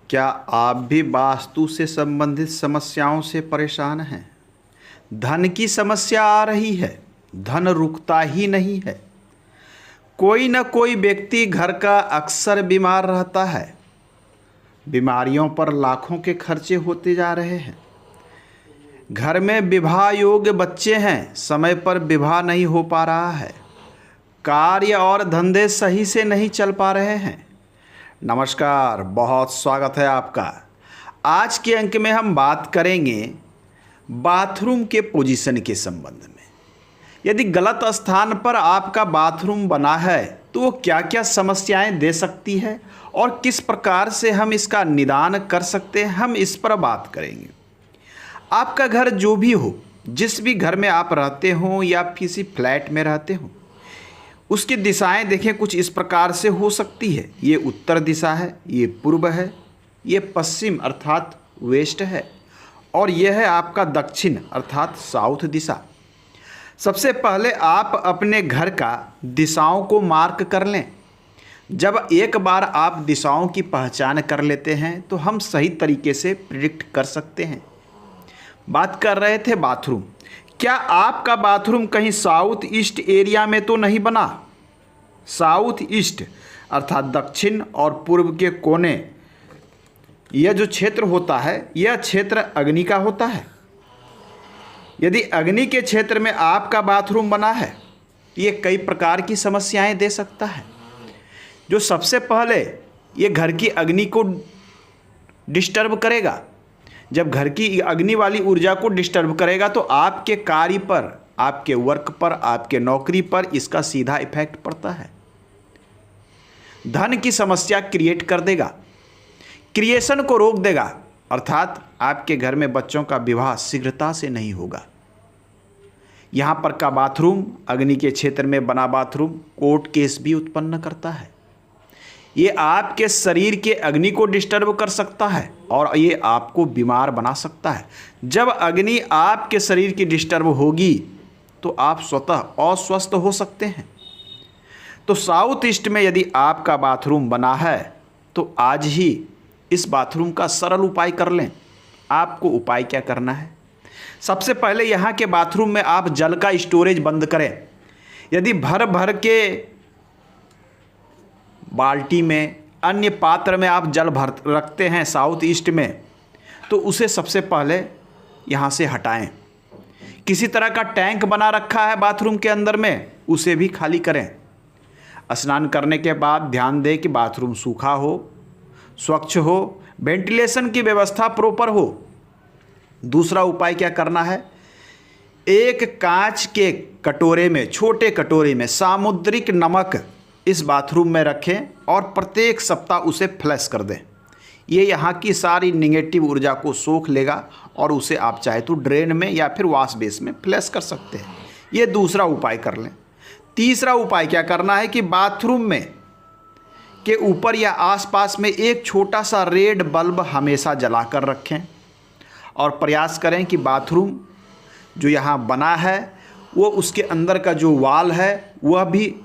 क्या आप भी वास्तु से संबंधित समस्याओं से परेशान हैं? धन की समस्या आ रही है, धन रुकता ही नहीं है। कोई न कोई व्यक्ति घर का अक्सर बीमार रहता है। बीमारियों पर लाखों के खर्चे होते जा रहे हैं। घर में विवाह योग्य बच्चे हैं, समय पर विवाह नहीं हो पा रहा है। कार्य और धंधे सही से नहीं चल पा रहे हैं। नमस्कार, बहुत स्वागत है आपका। आज के अंक में हम बात करेंगे बाथरूम के पोजीशन के संबंध में। यदि गलत स्थान पर आपका बाथरूम बना है तो वो क्या क्या समस्याएं दे सकती है और किस प्रकार से हम इसका निदान कर सकते हैं, हम इस पर बात करेंगे। आपका घर जो भी हो, जिस भी घर में आप रहते हो या किसी फ्लैट में रहते हो, उसकी दिशाएं देखें कुछ इस प्रकार से हो सकती है। ये उत्तर दिशा है, ये पूर्व है, ये पश्चिम अर्थात वेस्ट है और यह है आपका दक्षिण अर्थात साउथ दिशा। सबसे पहले आप अपने घर का दिशाओं को मार्क कर लें। जब एक बार आप दिशाओं की पहचान कर लेते हैं तो हम सही तरीके से प्रिडिक्ट कर सकते हैं। बात कर रहे थे बाथरूम। क्या आपका बाथरूम कहीं साउथ ईस्ट एरिया में तो नहीं बना? साउथ ईस्ट अर्थात दक्षिण और पूर्व के कोने, यह जो क्षेत्र होता है यह क्षेत्र अग्नि का होता है। यदि अग्नि के क्षेत्र में आपका बाथरूम बना है तो ये कई प्रकार की समस्याएं दे सकता है। जो सबसे पहले ये घर की अग्नि को डिस्टर्ब करेगा। जब घर की अग्नि वाली ऊर्जा को डिस्टर्ब करेगा तो आपके कार्य पर, आपके वर्क पर, आपके नौकरी पर इसका सीधा इफेक्ट पड़ता है। धन की समस्या क्रिएट कर देगा, क्रिएशन को रोक देगा, अर्थात आपके घर में बच्चों का विवाह शीघ्रता से नहीं होगा। यहाँ पर का बाथरूम, अग्नि के क्षेत्र में बना बाथरूम कोर्ट केस भी उत्पन्न करता है। ये आपके शरीर के अग्नि को डिस्टर्ब कर सकता है और ये आपको बीमार बना सकता है। जब अग्नि आपके शरीर की डिस्टर्ब होगी तो आप स्वतः अस्वस्थ हो सकते हैं। तो साउथ ईस्ट में यदि आपका बाथरूम बना है तो आज ही इस बाथरूम का सरल उपाय कर लें। आपको उपाय क्या करना है? सबसे पहले यहाँ के बाथरूम में आप जल का स्टोरेज बंद करें। यदि भर भर के बाल्टी में, अन्य पात्र में आप जल भर रखते हैं साउथ ईस्ट में, तो उसे सबसे पहले यहाँ से हटाएं। किसी तरह का टैंक बना रखा है बाथरूम के अंदर में, उसे भी खाली करें। स्नान करने के बाद ध्यान दें कि बाथरूम सूखा हो, स्वच्छ हो, वेंटिलेशन की व्यवस्था प्रॉपर हो। दूसरा उपाय क्या करना है? एक कांच के कटोरे में, छोटे कटोरे में सामुद्रिक नमक इस बाथरूम में रखें और प्रत्येक सप्ताह उसे फ्लश कर दें। ये यहाँ की सारी नेगेटिव ऊर्जा को सोख लेगा और उसे आप चाहे तो ड्रेन में या फिर वॉश बेस में फ्लश कर सकते हैं। ये दूसरा उपाय कर लें। तीसरा उपाय क्या करना है कि बाथरूम में के ऊपर या आसपास में एक छोटा सा रेड बल्ब हमेशा जला कर रखें और प्रयास करें कि बाथरूम जो यहाँ बना है वो उसके अंदर का जो वॉल है वह भी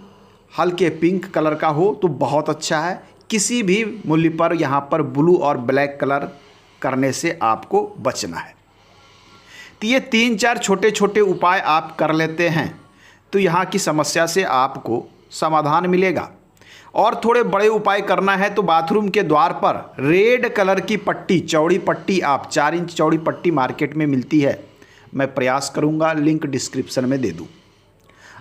हल्के पिंक कलर का हो तो बहुत अच्छा है। किसी भी मूल्य पर यहाँ पर ब्लू और ब्लैक कलर करने से आपको बचना है। तो ये 3-4 छोटे छोटे उपाय आप कर लेते हैं तो यहाँ की समस्या से आपको समाधान मिलेगा। और थोड़े बड़े उपाय करना है तो बाथरूम के द्वार पर रेड कलर की पट्टी, चौड़ी पट्टी, आप 4 इंच चौड़ी पट्टी मार्केट में मिलती है। मैं प्रयास करूँगा लिंक डिस्क्रिप्शन में दे दूँ।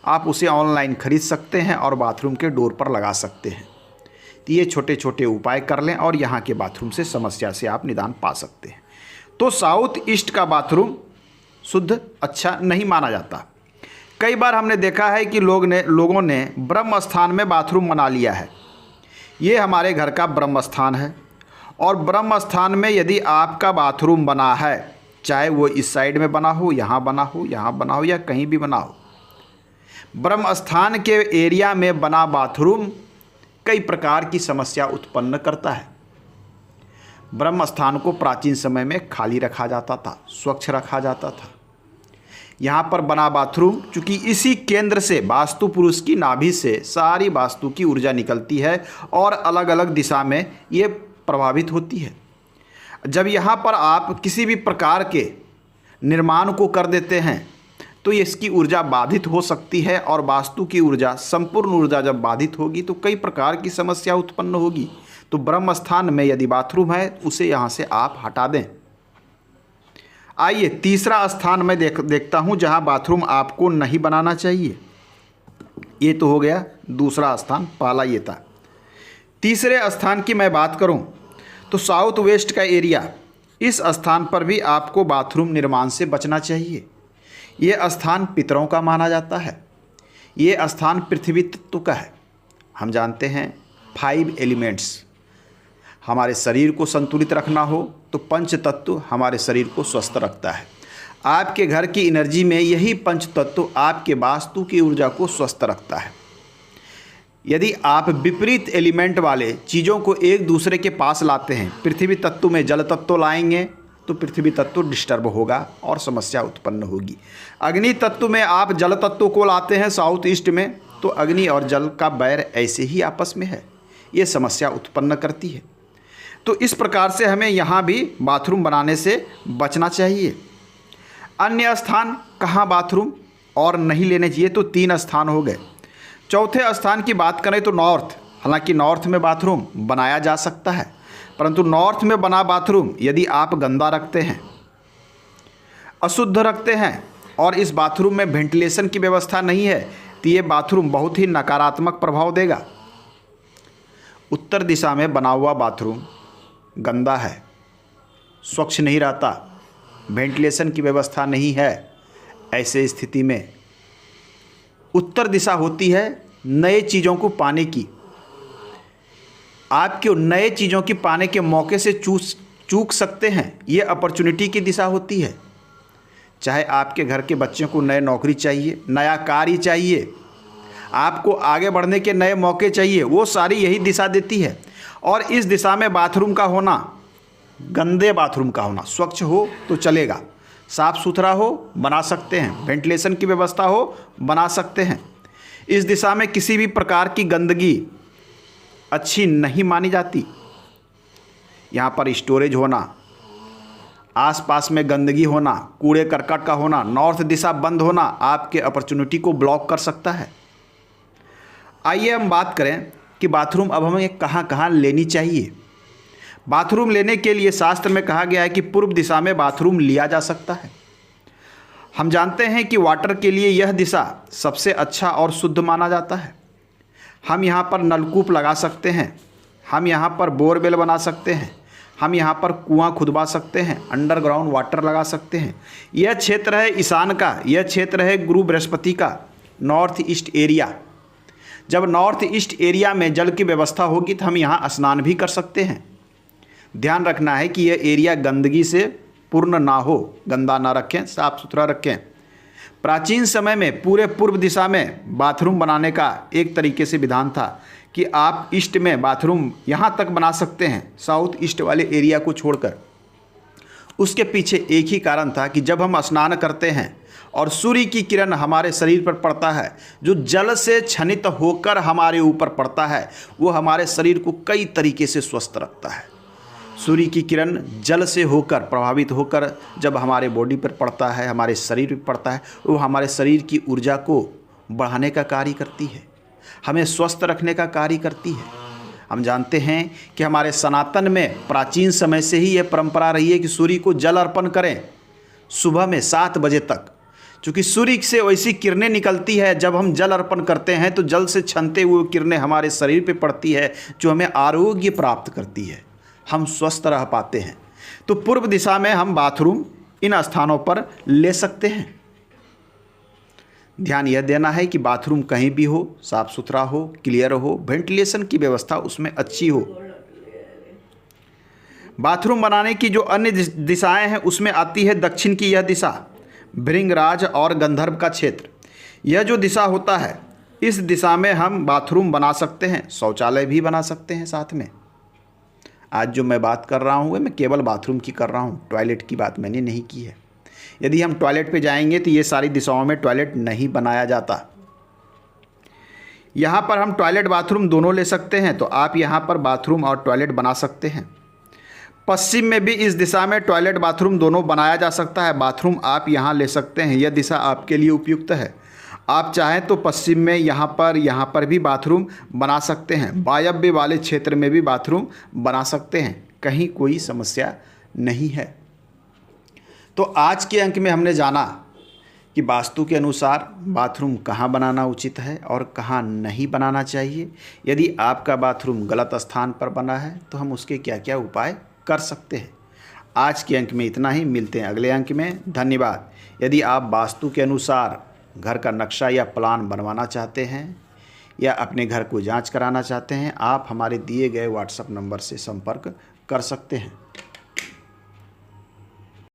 आप उसे ऑनलाइन खरीद सकते हैं और बाथरूम के डोर पर लगा सकते हैं। तो ये छोटे छोटे उपाय कर लें और यहाँ के बाथरूम से समस्या से आप निदान पा सकते हैं। तो साउथ ईस्ट का बाथरूम शुद्ध अच्छा नहीं माना जाता। कई बार हमने देखा है कि लोगों ने ब्रह्म स्थान में बाथरूम बना लिया है। ये हमारे घर का ब्रह्म स्थान है और ब्रह्म स्थान में यदि आपका बाथरूम बना है, चाहे वो इस साइड में बना हो, यहाँ बना हो, यहाँ बना हो या कहीं भी बना हो, ब्रह्म स्थान के एरिया में बना बाथरूम कई प्रकार की समस्या उत्पन्न करता है। ब्रह्म स्थान को प्राचीन समय में खाली रखा जाता था, स्वच्छ रखा जाता था। यहाँ पर बना बाथरूम, चूँकि इसी केंद्र से, वास्तु पुरुष की नाभि से सारी वास्तु की ऊर्जा निकलती है और अलग अलग दिशा में ये प्रभावित होती है। जब यहाँ पर आप किसी भी प्रकार के निर्माण को कर देते हैं तो इसकी ऊर्जा बाधित हो सकती है, और वास्तु की ऊर्जा, संपूर्ण ऊर्जा जब बाधित होगी तो कई प्रकार की समस्या उत्पन्न होगी। तो ब्रह्म स्थान में यदि बाथरूम है उसे यहाँ से आप हटा दें। आइए तीसरा स्थान मैं देखता हूँ जहाँ बाथरूम आपको नहीं बनाना चाहिए। ये तो हो गया दूसरा स्थान, पहला ये था। तीसरे स्थान की मैं बात करूँ तो साउथ वेस्ट का एरिया, इस स्थान पर भी आपको बाथरूम निर्माण से बचना चाहिए। ये स्थान पितरों का माना जाता है। ये स्थान पृथ्वी तत्व का है। हम जानते हैं 5 एलिमेंट्स, हमारे शरीर को संतुलित रखना हो तो पंच तत्व हमारे शरीर को स्वस्थ रखता है। आपके घर की एनर्जी में यही पंच तत्व आपके वास्तु की ऊर्जा को स्वस्थ रखता है। यदि आप विपरीत एलिमेंट वाले चीज़ों को एक दूसरे के पास लाते हैं, पृथ्वी तत्व में जल तत्व लाएंगे तो पृथ्वी तत्व डिस्टर्ब होगा और समस्या उत्पन्न होगी। अग्नि तत्व में आप जल तत्व को लाते हैं साउथ ईस्ट में, तो अग्नि और जल का बैर ऐसे ही आपस में है, ये समस्या उत्पन्न करती है। तो इस प्रकार से हमें यहाँ भी बाथरूम बनाने से बचना चाहिए। अन्य स्थान कहाँ बाथरूम और नहीं लेने चाहिए, तो 3 स्थान हो गए। चौथे स्थान की बात करें तो नॉर्थ। हालांकि नॉर्थ में बाथरूम बनाया जा सकता है, परंतु नॉर्थ में बना बाथरूम यदि आप गंदा रखते हैं, अशुद्ध रखते हैं और इस बाथरूम में वेंटिलेशन की व्यवस्था नहीं है तो ये बाथरूम बहुत ही नकारात्मक प्रभाव देगा। उत्तर दिशा में बना हुआ बाथरूम गंदा है, स्वच्छ नहीं रहता, वेंटिलेशन की व्यवस्था नहीं है, ऐसे स्थिति में उत्तर दिशा होती है नए चीज़ों को पाने की। आपके नए चीज़ों की पाने के मौके से चूक सकते हैं, ये अपॉर्चुनिटी की दिशा होती है। चाहे आपके घर के बच्चों को नए नौकरी चाहिए, नया कार्य चाहिए, आपको आगे बढ़ने के नए मौके चाहिए, वो सारी यही दिशा देती है। और इस दिशा में बाथरूम का होना, गंदे बाथरूम का होना, स्वच्छ हो तो चलेगा, साफ़ सुथरा हो बना सकते हैं, वेंटिलेशन की व्यवस्था हो बना सकते हैं। इस दिशा में किसी भी प्रकार की गंदगी अच्छी नहीं मानी जाती। यहाँ पर स्टोरेज होना, आसपास में गंदगी होना, कूड़े करकट का होना, नॉर्थ दिशा बंद होना आपके अपॉर्चुनिटी को ब्लॉक कर सकता है। आइए हम बात करें कि बाथरूम अब हमें कहाँ कहाँ लेनी चाहिए। बाथरूम लेने के लिए शास्त्र में कहा गया है कि पूर्व दिशा में बाथरूम लिया जा सकता है। हम जानते हैं कि वाटर के लिए यह दिशा सबसे अच्छा और शुद्ध माना जाता है। हम यहाँ पर नलकूप लगा सकते हैं, हम यहाँ पर बोरवेल बना सकते हैं, हम यहाँ पर कुआं खुदवा सकते हैं, अंडरग्राउंड वाटर लगा सकते हैं। यह क्षेत्र है ईशान का, यह क्षेत्र है गुरु बृहस्पति का, नॉर्थ ईस्ट एरिया। जब नॉर्थ ईस्ट एरिया में जल की व्यवस्था होगी तो हम यहाँ स्नान भी कर सकते हैं। ध्यान रखना है कि यह एरिया गंदगी से पूर्ण ना हो, गंदा ना रखें, साफ सुथरा रखें। प्राचीन समय में पूरे पूर्व दिशा में बाथरूम बनाने का एक तरीके से विधान था कि आप ईस्ट में बाथरूम यहाँ तक बना सकते हैं, साउथ ईस्ट वाले एरिया को छोड़कर। उसके पीछे एक ही कारण था कि जब हम स्नान करते हैं और सूर्य की किरण हमारे शरीर पर पड़ता है, जो जल से छनित होकर हमारे ऊपर पड़ता है, वो हमारे शरीर को कई तरीके से स्वस्थ रखता है। सूर्य की किरण जल से होकर प्रभावित होकर जब हमारे बॉडी पर पड़ता है, हमारे शरीर पर पड़ता है, वो हमारे शरीर की ऊर्जा को बढ़ाने का कार्य करती है, हमें स्वस्थ रखने का कार्य करती है। हम जानते हैं कि हमारे सनातन में प्राचीन समय से ही यह परंपरा रही है कि सूर्य को जल अर्पण करें सुबह में 7 बजे तक, क्योंकि सूर्य से वैसी किरणें निकलती है, जब हम जल अर्पण करते हैं तो जल से छनते हुए किरणें हमारे शरीर पे पड़ती है, जो हमें आरोग्य प्राप्त करती है, हम स्वस्थ रह पाते हैं। तो पूर्व दिशा में हम बाथरूम इन स्थानों पर ले सकते हैं। ध्यान यह देना है कि बाथरूम कहीं भी हो, साफ सुथरा हो, क्लियर हो, वेंटिलेशन की व्यवस्था उसमें अच्छी हो। बाथरूम बनाने की जो अन्य दिशाएं हैं उसमें आती है दक्षिण की यह दिशा, भृंगराज और गंधर्व का क्षेत्र। यह जो दिशा होता है, इस दिशा में हम बाथरूम बना सकते हैं, शौचालय भी बना सकते हैं साथ में। आज जो मैं बात कर रहा हूँ मैं केवल बाथरूम की कर रहा हूँ, टॉयलेट की बात मैंने नहीं की है। यदि हम टॉयलेट पे जाएंगे तो ये सारी दिशाओं में टॉयलेट नहीं बनाया जाता। यहाँ पर हम टॉयलेट बाथरूम दोनों ले सकते हैं, तो आप यहाँ पर बाथरूम और टॉयलेट बना सकते हैं। पश्चिम में भी इस दिशा में टॉयलेट बाथरूम दोनों बनाया जा सकता है। बाथरूम आप यहाँ ले सकते हैं, यह दिशा आपके लिए उपयुक्त है। आप चाहें तो पश्चिम में यहाँ पर भी बाथरूम बना सकते हैं। वायव्य वाले क्षेत्र में भी बाथरूम बना सकते हैं, कहीं कोई समस्या नहीं है। तो आज के अंक में हमने जाना कि वास्तु के अनुसार बाथरूम कहाँ बनाना उचित है और कहाँ नहीं बनाना चाहिए। यदि आपका बाथरूम गलत स्थान पर बना है तो हम उसके क्या क्या उपाय कर सकते हैं। आज के अंक में इतना ही, मिलते हैं अगले अंक में। धन्यवाद। यदि आप वास्तु के अनुसार घर का नक्शा या प्लान बनवाना चाहते हैं या अपने घर को जांच कराना चाहते हैं, आप हमारे दिए गए व्हाट्सएप नंबर से संपर्क कर सकते हैं।